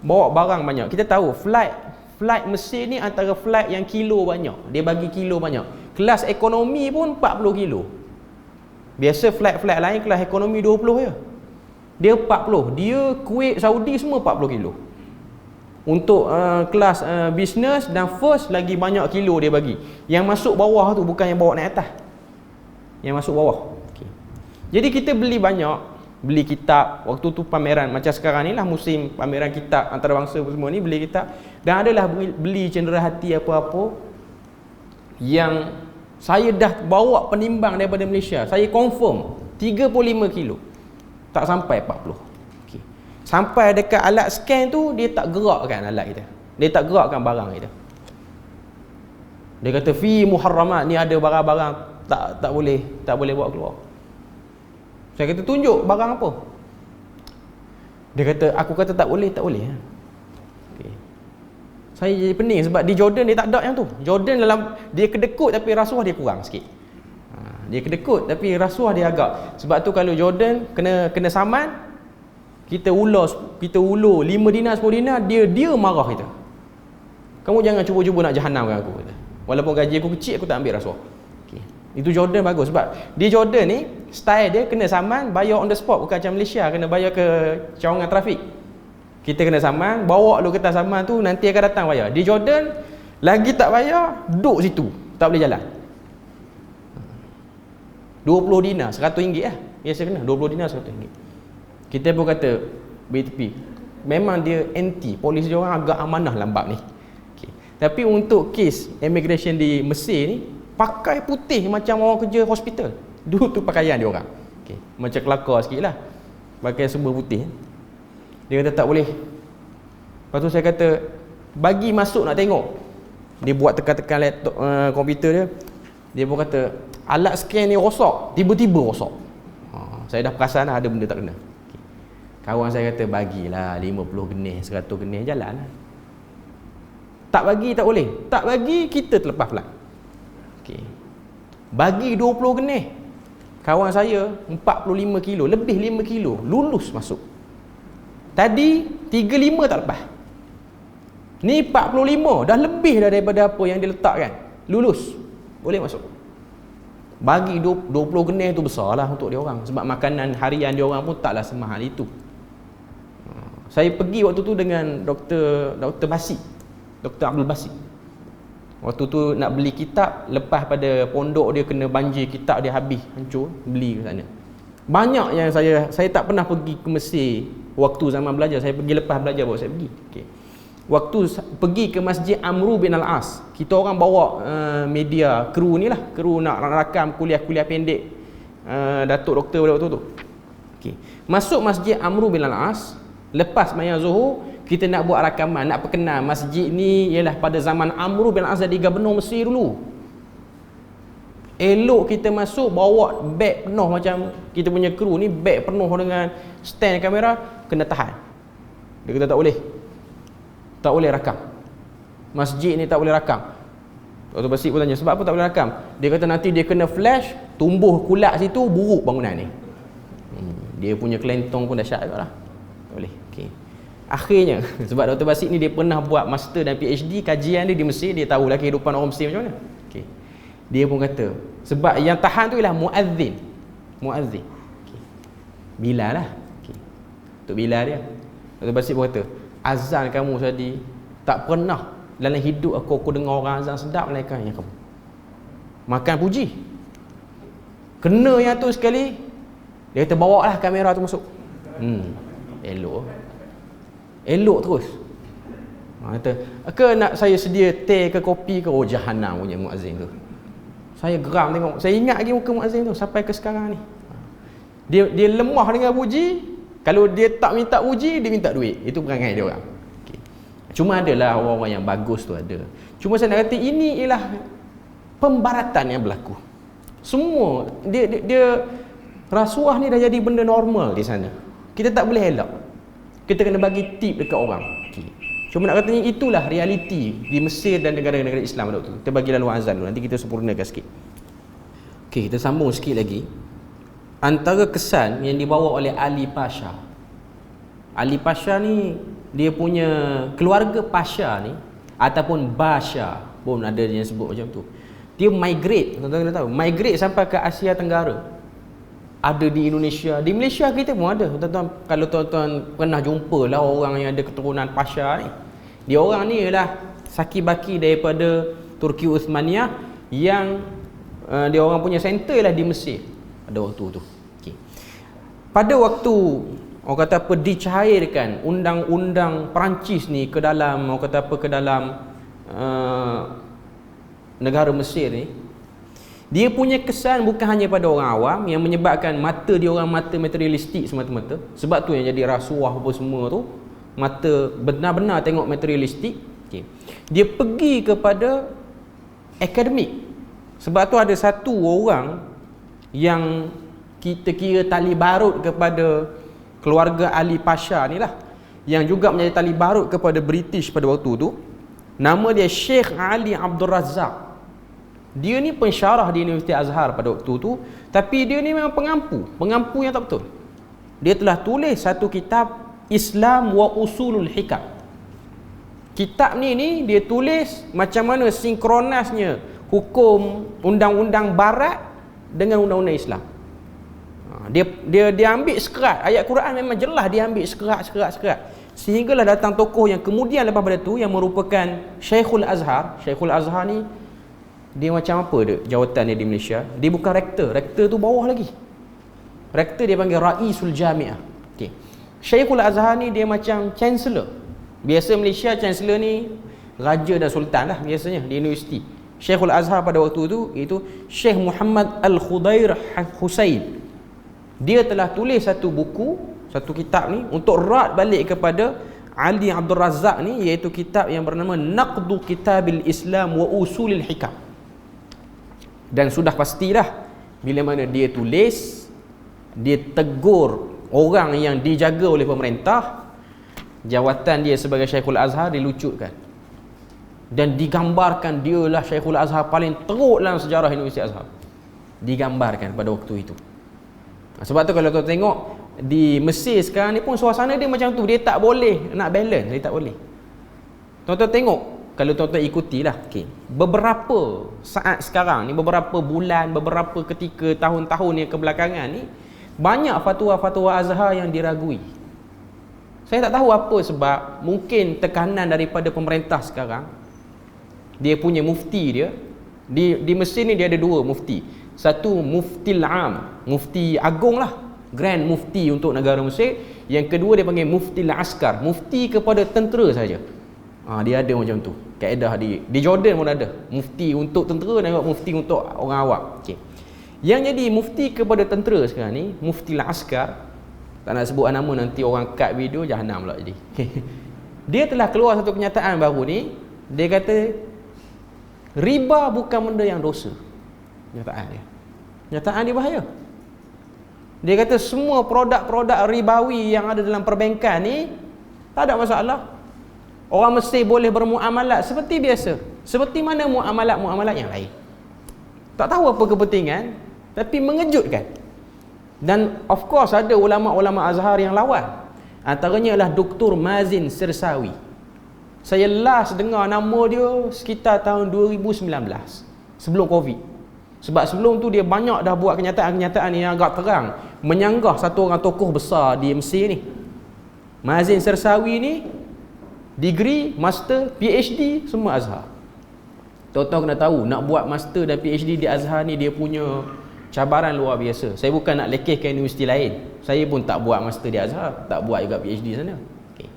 [SPEAKER 1] bawa barang banyak. Kita tahu flight Mesir ni antara flight yang kilo banyak. Dia bagi kilo banyak. Kelas ekonomi pun 40 kilo. Biasa flight lain kelas ekonomi 20 je. Dia 40. Dia Kuwait, Saudi semua 40 kilo. Untuk kelas business dan first lagi banyak kilo dia bagi. Yang masuk bawah tu bukan yang bawa naik atas. Yang masuk bawah. Okay. Jadi kita beli banyak, beli kitab. Waktu tu pameran macam sekarang ni lah musim pameran kitab antarabangsa semua ni, beli kitab. Dan adalah beli cenderahati apa-apa yang saya dah bawa penimbang daripada Malaysia. Saya confirm 35 kilo. Tak sampai 40. Okay. Sampai dekat alat scan tu, dia tak gerakkan alat kita. Dia tak gerakkan barang kita. Dia kata fi muharramat, ni ada barang-barang tak boleh bawa keluar. Saya kata tunjuk barang apa. Dia kata, aku kata tak boleh. Okay. Saya jadi pening sebab di Jordan dia tak ada yang tu. Jordan dalam dia kedekut tapi rasuah dia kurang sikit. Dia kedekut tapi rasuah dia agak. Sebab tu kalau Jordan kena saman, kita ulur 5 dinar 10 dinar, dia marah kita. Kamu jangan cuba-cuba nak jahanamkan aku kata. Walaupun gaji aku kecil, aku tak ambil rasuah. Okay. Itu Jordan bagus sebab di Jordan ni style dia kena saman, bayar on the spot, bukan macam Malaysia kena bayar ke cawangan trafik. Kita kena saman, bawa lu kertas saman tu, nanti akan datang bayar. Di Jordan lagi tak bayar, duduk situ, tak boleh jalan. 20 dinar, RM100 lah. Biasa kena 20 dinar RM100. Kita pun kata BTP memang dia anti, polis dia orang agak amanah lambat ni. Okay. Tapi untuk kes immigration di Mesir ni, pakai putih macam orang kerja hospital. Dulu tu pakaian dia orang. Okay. Macam kelakar sikit lah, pakai semua putih. Dia kata tak boleh. Lepas tu saya kata bagi masuk nak tengok. Dia buat tekan-tekan laptop komputer dia. Dia pun kata alat scan ni rosak, tiba-tiba rosak. Saya dah perasan ada benda tak kena. Okay. Kawan saya kata bagilah 50 genih, 100 genih, jalan lah. Tak bagi tak boleh. Tak bagi kita terlepas flight. Okay. Bagi 20 genih. Kawan saya 45 kilo, lebih 5 kilo lulus masuk. Tadi 35 tak lepas. Ni 45, dah lebih dah daripada apa yang diletakkan. Lulus, boleh masuk. Bagi 20 genih tu besarlah untuk dia orang, sebab makanan harian dia orang pun taklah semahal itu. Saya pergi waktu tu dengan Dr. Basi, Dr. Abdul Basi. Waktu tu nak beli kitab, lepas pada pondok dia kena banjir, kitab dia habis, hancur, beli ke sana. Banyak yang saya tak pernah pergi ke Mesir waktu zaman belajar, saya pergi lepas belajar baru saya pergi. Okay. Waktu pergi ke Masjid Amru bin Al-As, kita orang bawa media, kru ni lah, kru nak rakam kuliah-kuliah pendek Datuk Doktor pada waktu tu. Okay. Masuk Masjid Amru bin Al-As, lepas sembahyang Zuhur, kita nak buat rakaman, nak perkenal masjid ni ialah pada zaman Amru bin Al-As jadi gubernur Mesir dulu. Elok kita masuk, bawa beg penuh, macam kita punya kru ni beg penuh dengan stand kamera, kena tahan. Dia kata tak boleh rakam, masjid ni tak boleh rakam. Dr. Basit pun tanya, sebab apa tak boleh rakam? Dia kata nanti dia kena flash, tumbuh kulat situ, buruk bangunan ni. Dia punya kelentong pun dahsyat juga lah. Tak boleh. Okay. Akhirnya, sebab Dr. Basit ni dia pernah buat master dan PhD, kajian dia di Mesir, dia tahulah kehidupan orang Mesir macam mana. Okay. Dia pun kata, sebab yang tahan tu ialah muazzin. Okay. Bilal lah. Okay. Untuk Bilal dia. Dr. Basit pun kata, azan kamu tadi tak pernah dalam hidup aku dengar orang azan sedap melainkan yang kamu. Makan puji. Kena yang tu sekali, dia kata bawa lah kamera tu masuk. Elok terus. Kata, ke nak saya sedia teh ke kopi ke? Oh, jahanam punya muazzin tu. Saya geram tengok. Saya ingat lagi muka muazzin tu sampai ke sekarang ni. Dia lemah dengan puji. Kalau dia tak minta puji, dia minta duit. Itu perangai dia orang. Okay. Cuma adalah orang-orang yang bagus tu ada. Cuma saya nak kata ini ialah pembaratan yang berlaku. Semua dia rasuah ni dah jadi benda normal di sana. Kita tak boleh elak. Kita kena bagi tip dekat orang. Okay. Cuma nak katanya itulah realiti di Mesir dan negara-negara Islam pada waktu tu. Kita bagi lalu azan dulu, nanti kita sempurnakan sikit. Okey, kita sambung sikit lagi. Antara kesan yang dibawa oleh Ali Pasha. Ali Pasha ni, dia punya keluarga Pasha ni ataupun Basha pun ada yang sebut macam tu. Dia migrate, tuan-tuan kena tahu, migrate sampai ke Asia Tenggara. Ada di Indonesia, di Malaysia kita pun ada. Tuan-tuan, kalau tuan-tuan pernah jumpa lah orang yang ada keturunan Pasha ni. Dia orang ni ialah saki-baki daripada Turki Uthmaniyah yang dia orang punya center ialah di Mesir pada waktu tu. Okay. Pada waktu orang kata apa dicairkan undang-undang Perancis ni ke dalam orang kata apa ke dalam negara Mesir ni, dia punya kesan bukan hanya pada orang awam yang menyebabkan mata dia orang mata materialistik semata-mata. Sebab tu yang jadi rasuah apa semua tu, mata benar-benar tengok materialistik. Okay. Dia pergi kepada akademik. Sebab tu ada satu orang yang kita kira tali barut kepada keluarga Ali Pasha ni lah, yang juga menjadi tali barut kepada British pada waktu tu. Nama dia Sheikh Ali Abdul Razak. Dia ni pensyarah di Universiti Azhar pada waktu tu, tapi dia ni memang pengampu yang tak betul. Dia telah tulis satu kitab Islam wa Usulul Hikam. Kitab ni dia tulis macam mana sinkronasnya hukum undang-undang barat dengan undang-undang Islam. Dia ambil sekerat ayat Quran, memang jelas dia ambil sekerat. Sehinggalah datang tokoh yang kemudian lepas pada tu yang merupakan Syekhul Azhar. Syekhul Azhar ni dia macam apa dia jawatan dia di Malaysia? Dia bukan rektor. Rektor tu bawah lagi. Rektor dia panggil Raisul Jami'ah. Okey. Syekhul Azhar ni dia macam chancellor. Biasa Malaysia chancellor ni raja dan sultan lah biasanya di universiti. Syekhul Azhar pada waktu tu itu Syekh Muhammad Al-Khudair Husain. Dia telah tulis satu buku, satu kitab ni untuk rad balik kepada Ali Abdul Razak ni, iaitu kitab yang bernama Naqdu Kitabil Islam wa Usulil Hikam. Dan sudah pastilah bila mana dia tulis, dia tegur orang yang dijaga oleh pemerintah, jawatan dia sebagai Syekhul Azhar dilucutkan dan digambarkan dialah Syekhul Azhar paling teruk dalam sejarah Universiti Azhar. digambarkan pada waktu itu. Sebab tu kalau tuan tengok di Mesir sekarang ni pun suasana dia macam tu. Dia tak boleh nak balance, dia tak boleh. Tuan-tuan tengok, kalau tuan-tuan ikutilah, okay, beberapa saat sekarang ni, beberapa bulan, beberapa ketika tahun-tahun yang kebelakangan ni, banyak fatwa-fatwa Azhar yang diragui. Saya tak tahu apa sebab. Mungkin tekanan daripada pemerintah sekarang. Dia punya mufti dia, di Mesir ni dia ada dua mufti. Satu muftil am, mufti agung lah, grand mufti untuk negara Mesir. Yang kedua dia panggil muftil askar, mufti kepada tentera saja. Dia ada macam tu kaedah. Di Jordan pun ada mufti untuk tentera dan mufti untuk orang awam. Okay. Yang jadi mufti kepada tentera sekarang ni, muftil askar, tak nak sebut nama nanti orang cut video jahanam pula jadi. Dia telah keluar satu kenyataan baru ni. Dia kata riba bukan benda yang dosa. Nyataan dia bahaya. Dia kata semua produk-produk ribawi yang ada dalam perbankan ni tak ada masalah. Orang Mesir boleh bermuamalat seperti biasa, seperti mana muamalat-muamalat yang lain. Tak tahu apa kepentingan, tapi mengejutkan. Dan of course ada ulama-ulama Azhar yang lawan. Antaranya adalah Dr. Mazin Sirsawi. Saya last dengar nama dia sekitar tahun 2019, sebelum Covid. Sebab sebelum tu dia banyak dah buat kenyataan-kenyataan yang agak terang, menyanggah satu orang tokoh besar di Mesir ni. Mazin Sirsawi ni degree, master, PhD semua Azhar. Tuan-tuan kena tahu, nak buat master dan PhD di Azhar ni dia punya cabaran luar biasa. Saya bukan nak lekehkan universiti lain. Saya pun tak buat master di Azhar, tak buat juga PhD sana. Okay.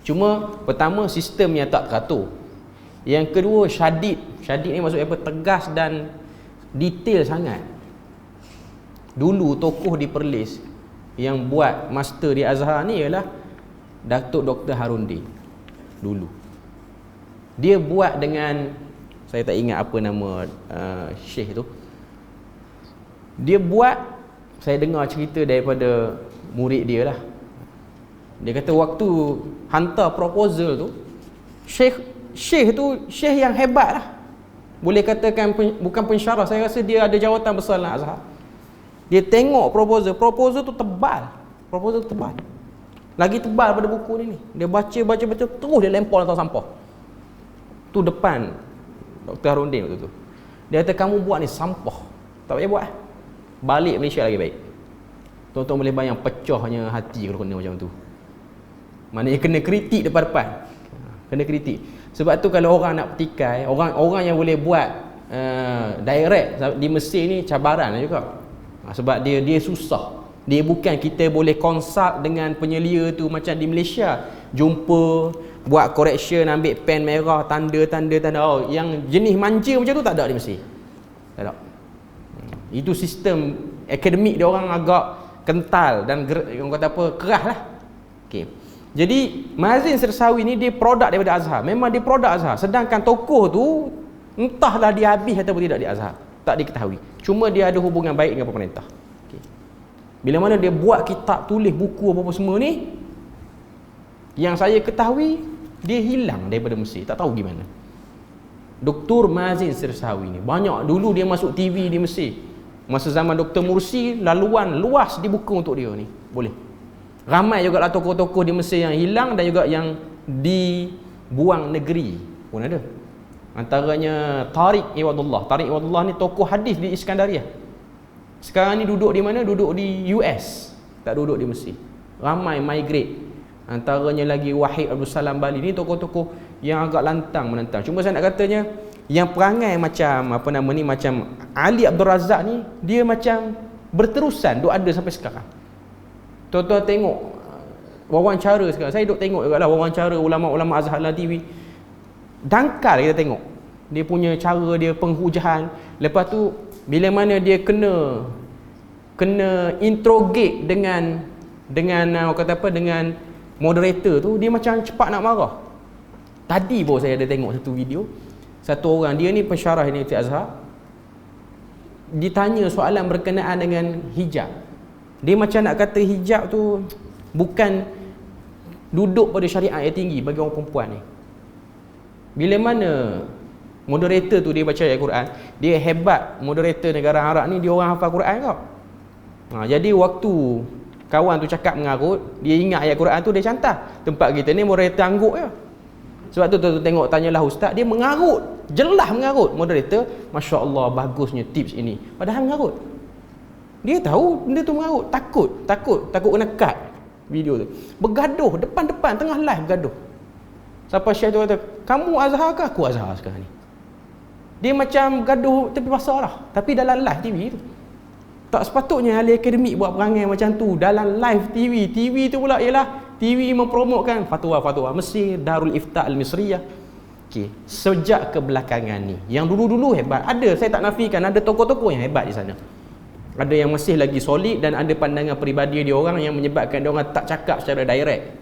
[SPEAKER 1] Cuma pertama sistem yang tak teratur. Yang kedua syadid. Syadid ni maksudnya apa? Tegas dan detail sangat. Dulu tokoh di Perlis yang buat master di Azhar ni ialah Datuk Dr. Harundin. Dulu dia buat dengan, saya tak ingat apa nama syekh tu. Dia buat, saya dengar cerita daripada murid dia lah. Dia kata waktu hantar proposal tu, syekh tu syekh yang hebat lah. Boleh katakan bukan pensyarah, saya rasa dia ada jawatan besar dalam Azhar. Dia tengok proposal tu tebal. Proposal tu tebal. Lagi tebal pada buku ni. Dia baca terus dia lempar atas sampah. Tu depan Dr. Harundin waktu tu. Dia kata kamu buat ni sampah. Tak payah buat. Balik Malaysia lagi baik. Tuan-tuan boleh bayang pecahnya hati kalau kena macam tu. Maknanya kena kritik depan-depan. Kena kritik. Sebab tu kalau orang nak petikai, orang yang boleh buat direct di Mesir ni cabaran juga. Sebab dia susah. Dia bukan kita boleh consult dengan penyelia tu macam di Malaysia. Jumpa, buat correction, ambil pen merah, tanda. Oh, yang jenis manja macam tu tak ada di Mesir. Tak ada. Itu sistem akademik dia orang agak kental dan orang kata apa, keras lah. Okay. Jadi Mazin Sirsawi ni dia produk daripada Azhar. Memang dia produk Azhar. Sedangkan tokoh tu entahlah dia habis ataupun tidak di Azhar, tak diketahui. Cuma dia ada hubungan baik dengan pemerintah. Okay. Bila mana dia buat kitab, tulis buku apa-apa semua ni, yang saya ketahui dia hilang daripada Mesir, tak tahu gimana. Dr. Mazin Sirsawi ni banyak dulu dia masuk TV di Mesir. Masa zaman Dr. Mursi, laluan luas dibuka untuk dia ni. Boleh. Ramai juga lah tokoh-tokoh di Mesir yang hilang dan juga yang dibuang negeri pun ada. Antaranya Tariq Iwadullah. Tariq Iwadullah ni tokoh hadis di Iskandariyah. Sekarang ni duduk di mana? Duduk di US. Tak duduk di Mesir. Ramai migrate. Antaranya lagi Wahid Abdul Salam Bali. Ni tokoh-tokoh yang agak lantang menentang. Cuma saya nak katanya, yang perangai macam apa nama ni, macam Ali Abdul Razak ni, dia macam berterusan duk ada sampai sekarang. Tuan-tuan tengok wawancara sekarang. Saya duk tengok juga lah wawancara ulama-ulama Azhar dalam TV. Dangkal kita tengok dia punya cara dia penghujahan. Lepas tu bila mana dia kena interrogate dengan kata apa, dengan moderator tu, dia macam cepat nak marah. Tadi baru saya ada tengok satu video. Satu orang, dia ni pensyarah Universiti Azhar, ditanya soalan berkenaan dengan hijab. Dia macam nak kata hijab tu bukan duduk pada syariat yang tinggi bagi orang perempuan ni. Bila mana Moderator tu dia baca ayat Quran, dia hebat. Moderator negara Arab ni dia orang hafal Quran kau. Jadi waktu kawan tu cakap mengarut, dia ingat ayat Quran tu, dia cantah. Tempat kita ni moderator angguk je. Sebab tu tengok, tanyalah ustaz, dia mengarut, jelas mengarut. Moderator, Masya Allah bagusnya tips ini, padahal mengarut. Dia tahu benda tu mengarut, takut kena cut video tu. Bergaduh depan-depan tengah live bergaduh. Sampai syekh tu kata, kamu Azhar ke aku Azhar sekarang ni? Dia macam gaduh tepi pasar lah, tapi dalam live TV tu. Tak sepatutnya ahli akademik buat perangai macam tu dalam live TV. TV tu pula ialah TV mempromotkan fatwa-fatwa Mesir, Darul Ifta Al-Misriyah. Okey, sejak kebelakangan ni, yang dulu-dulu hebat, ada, saya tak nafikan, ada tokoh-tokoh yang hebat di sana. Ada yang masih lagi solid dan ada pandangan peribadi dia orang yang menyebabkan dia orang tak cakap secara direct.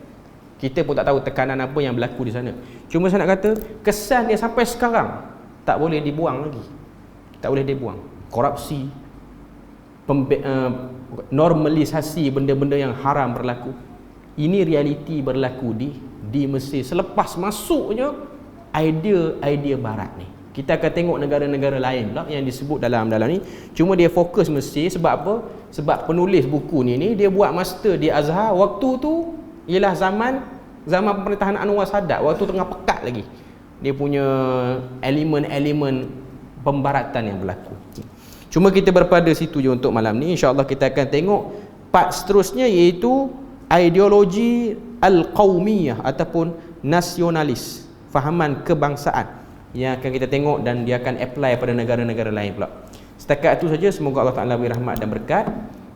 [SPEAKER 1] Kita pun tak tahu tekanan apa yang berlaku di sana. Cuma saya nak kata, kesan dia sampai sekarang tak boleh dibuang lagi. Tak boleh dibuang. Korupsi, normalisasi benda-benda yang haram berlaku. Ini realiti berlaku di Mesir selepas masuknya idea barat ni. Kita akan tengok negara-negara lain pula yang disebut dalam ni. Cuma dia fokus Mesir sebab apa? Sebab penulis buku ni dia buat master di Azhar waktu tu ialah zaman pemerintahan Anwar Sadat, waktu tengah pekat lagi. Dia punya elemen-elemen pembaratan yang berlaku. Cuma kita berpada situ je untuk malam ni. InsyaAllah kita akan tengok part seterusnya, iaitu ideologi al-qaumiyah ataupun nasionalis, fahaman kebangsaan, yang akan kita tengok dan dia akan apply pada negara-negara lain pula. Setakat itu saja. Semoga Allah Ta'ala beri rahmat dan berkat.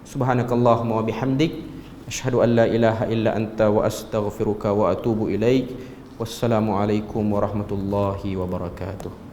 [SPEAKER 1] Subhanakallahumma wa bihamdik, asyhadu an la ilaha illa anta wa astaghfiruka wa atubu ilaik. Wassalamualaikum warahmatullahi wabarakatuh.